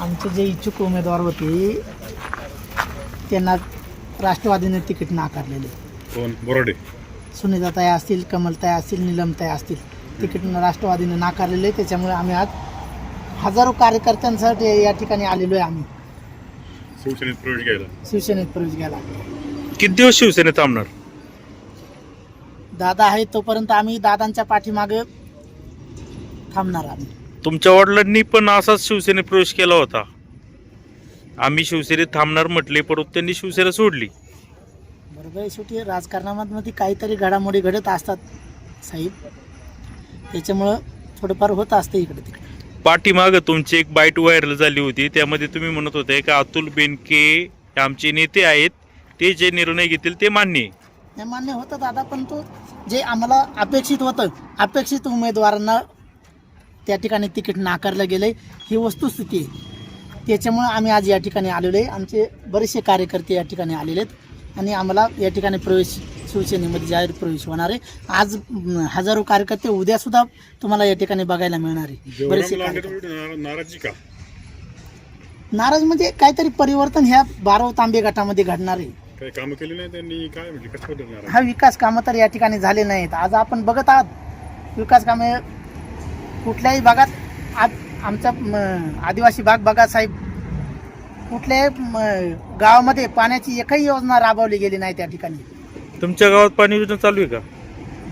आमचे जे इच्छुक उमेदवार होते त्यांना राष्ट्रवादीने तिकीट नाकारलेले. कोण? बोराडे. सुनीताताई असतील, कमलताई असतील, नीलमताई असतील, तिकीट राष्ट्रवादीने नाकारलेले. त्याच्यामुळे आम्ही आज हजारो कार्यकर्त्यांसाठी या ठिकाणी आलेलो आहे. आम्ही शिवसेनेत प्रवेश घ्यायला. शिवसेनेत प्रवेश घ्यायला. किती दिवस शिवसेनेत थांबणार? दादा आहे तोपर्यंत आम्ही दादांच्या पाठीमागे थांबणार. आम्ही तुमच्या वडिलांनी पण असाच शिवसेनेत प्रवेश केला होता. आम्ही शिवसेनेत थांबणार म्हटले, परंतु त्यांनी शिवसेना सोडली. बरोबर आहे. शेवटी राजकारणामध्ये काहीतरी घडामोडी घडत असतात साहेब, त्याच्यामुळं थोडंफार होत असतं इकडे तिकडे. पाठीमागं तुमची एक बाईट व्हायरल झाली होती, त्यामध्ये तुम्ही म्हणत होते की अतुल बेनके हे आमचे नेते आहेत, ते जे निर्णय घेतील ते मान्य आहे. हे मान्य होतं दादा, पण तो जे आम्हाला अपेक्षित होतं, अपेक्षित उमेदवारांना त्या ठिकाणी तिकीट नाकारलं गेलं ही वस्तुस्थिती आहे. त्याच्यामुळं आम्ही आज या ठिकाणी आलेलो आहे. आमचे बरेचसे कार्यकर्ते या ठिकाणी आलेले आहेत आणि आम्हाला या ठिकाणी प्रवेश शिवसेनेमध्ये जाहीर प्रवेश होणार आहे. आज हजारो कार्यकर्ते उद्यासुद्धा तुम्हाला या ठिकाणी बघायला मिळणार आहे. बरेचसे नाराजी का? नाराज म्हणजे काहीतरी परिवर्तन ह्या 12 तांबे गटामध्ये घडणार आहे. काही कामं केली नाही त्यांनी, काय म्हणजे कसं बदलणार? हा विकास कामं तर या ठिकाणी झाले नाहीत. आज आपण बघत आहात विकास कामे कुठल्याही भागात. आज आमचा आदिवासी भाग बघा साहेब, कुठल्याही गावामध्ये पाण्याची एकही योजना राबवली गेली नाही त्या ठिकाणी. तुमच्या गावात पाणी योजना चालू आहे का?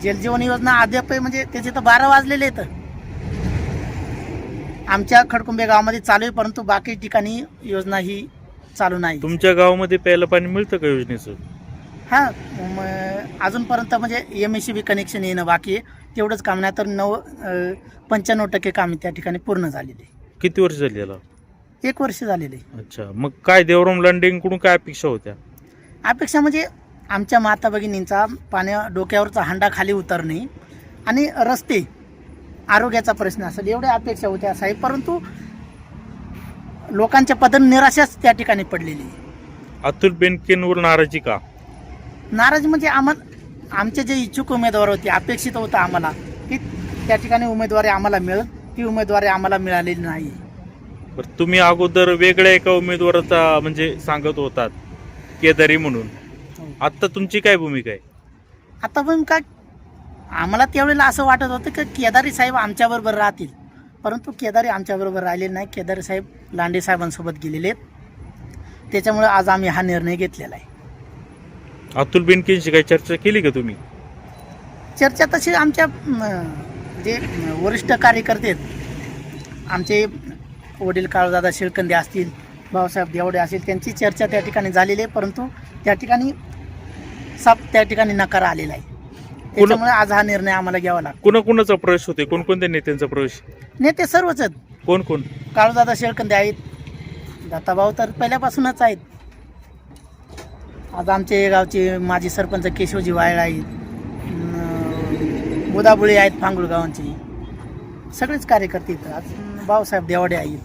जलजीवन योजना अद्याप म्हणजे त्याचे तर 12 वाजलेले आहेत. आमच्या खडकुंबे गावामध्ये चालू आहे, परंतु बाकी ठिकाणी योजना ही चालू नाही. तुमच्या गावामध्ये प्यायला पाणी मिळतं का योजनेचं? हां, अजूनपर्यंत म्हणजे MSCB कनेक्शन येणं बाकी आहे. तेवढंच काम नाही तर 95% कामे त्या ठिकाणी पूर्ण झालेली. किती वर्ष झाली याला? 1 वर्ष झालेले. अच्छा, मग काय देवराम लांडेंकडून काय अपेक्षा होत्या? अपेक्षा म्हणजे आमच्या माता भगिनींचा डोक्यावरचा हांडा खाली उतरणे आणि रस्ते, आरोग्याचा प्रश्न असेल, एवढ्या अपेक्षा होत्या साहेब. परंतु लोकांच्या पदन निराशाच त्या ठिकाणी पडलेली. अतुल बेनकेंवर नाराजी का? नाराज म्हणजे आमचे जे इच्छुक उमेदवार होते, अपेक्षित होतं आम्हाला की त्या ठिकाणी उमेदवारी आम्हाला मिळेल, ती उमेदवारी आम्हाला मिळालेली नाही. बरं, तुम्ही अगोदर वेगळ्या एका उमेदवाराचा म्हणजे सांगत होतात केदारी म्हणून, आता तुमची काय भूमिका आहे? आता पण काय, आम्हाला त्यावेळेला असं वाटत होतं की केदारी साहेब आमच्याबरोबर राहतील, परंतु केदारी आमच्याबरोबर राहिलेले नाही. केदारी साहेब लांडे साहेबांसोबत गेलेले आहेत. त्याच्यामुळे आज आम्ही हा निर्णय घेतलेला आहे. अतुल बेनकेंशी काही चर्चा केली का तुम्ही? चर्चा तशी आमच्या जे वरिष्ठ कार्यकर्ते आहेत, आमचे वडील काळूदादा शिळकंदे असतील, भाऊसाहेब देवडे असतील, त्यांची चर्चा त्या ठिकाणी झालेली आहे, परंतु त्या ठिकाणी नकार आलेला आहे. त्याच्यामुळे आज हा निर्णय आम्हाला घ्यावा लागतो. कुणाकुणाचा प्रवेश होते? कोणकोणत्या नेत्यांचा प्रवेश? नेते सर्वच आहेत. कोण कोण? काळूदादा शिळकंदे आहेत, दत्ताभाऊ तर पहिल्यापासूनच आहेत. आज आमचे गावचे माजी सरपंच केशवजी वायळ आहेत, मुदाबुळे आहेत, फांगुळ गावांचे सगळेच कार्यकर्ते आहेत. आज भाऊसाहेब देवडे आहेत,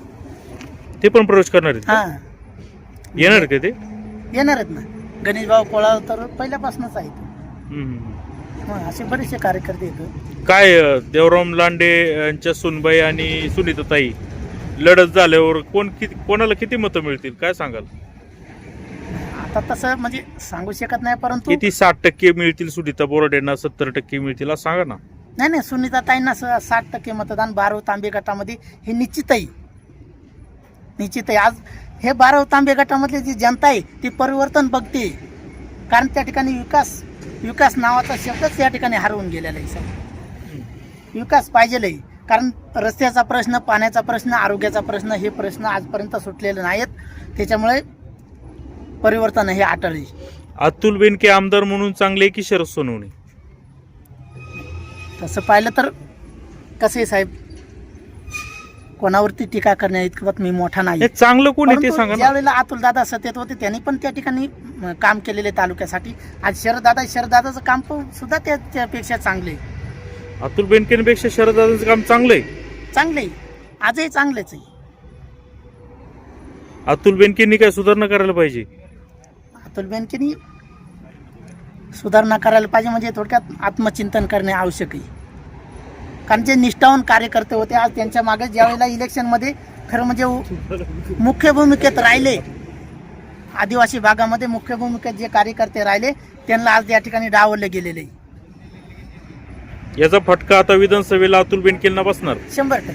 ते पण प्रवेश करणार आहेत? हां, येणार का ते? येणार आहेत ना. गणेश भाऊ कोळा तर पहिल्यापासूनच आहेत. हम्म. असे बरेचसे कार्यकर्ते आहेत. काय देवराम लांडे यांच्या सुनबाई आणि सुनीताताई लढत झाल्यावर कोणाला किती मतं मिळतील काय सांगाल? आता तसं म्हणजे सांगू शकत नाही, परंतु किती 60% मिळतील सुनीता बोराडेंना, 70% मिळतील असं सांगा ना. नाही, सुनीताताईंना 60% मतदान 12 तांबे गटामध्ये हे निश्चित आहे. आज हे 12 तांबे गटामधली जी जनता आहे ती परिवर्तन बघते, कारण त्या ठिकाणी विकास नावाचा शब्दच या ठिकाणी हरवून गेलेला आहे. सर, विकास पाहिजेल आहे, कारण रस्त्याचा प्रश्न, पाण्याचा प्रश्न, आरोग्याचा प्रश्न, हे प्रश्न आजपर्यंत सुटलेले नाहीत. त्याच्यामुळे परिवर्तन हे अटळ आहे. अतुल बेनके आमदार म्हणून चांगले की शरद सोनवणे? तसं पाहिलं तर कसं आहे साहेब, कोणावरती टीका करण्या इतकं मी मोठा नाही. चांगलं कोण आहे ते सांगा ना. ज्यावेळेला अतुल दादा सत्तेत होते त्यांनी पण त्या ठिकाणी काम केलेले तालुक्यासाठी. आज शरददादाचं काम सुद्धा त्यापेक्षा चांगले. अतुल बेनकेंपेक्षा शरददादांचं काम चांगलं आहे. आजही चांगलेच आहे. अतुल बेनकेंनी काय सुधारणा करायला पाहिजे? अतुल बेनकेंनी सुधारणा करायला पाहिजे म्हणजे थोडक्यात आत्मचिंतन करणे आवश्यक आहे. कारण जे निष्ठावान कार्यकर्ते होते, आज त्यांच्या मागे ज्यावेळेला इलेक्शनमध्ये खरं म्हणजे मुख्य भूमिकेत राहिले, आदिवासी भागामध्ये मुख्य भूमिकेत जे कार्यकर्ते राहिले त्यांना आज या ठिकाणी डावलले गेलेले. याचा फटका आता विधानसभेला अतुल बेनकेंना बसणार. 100%.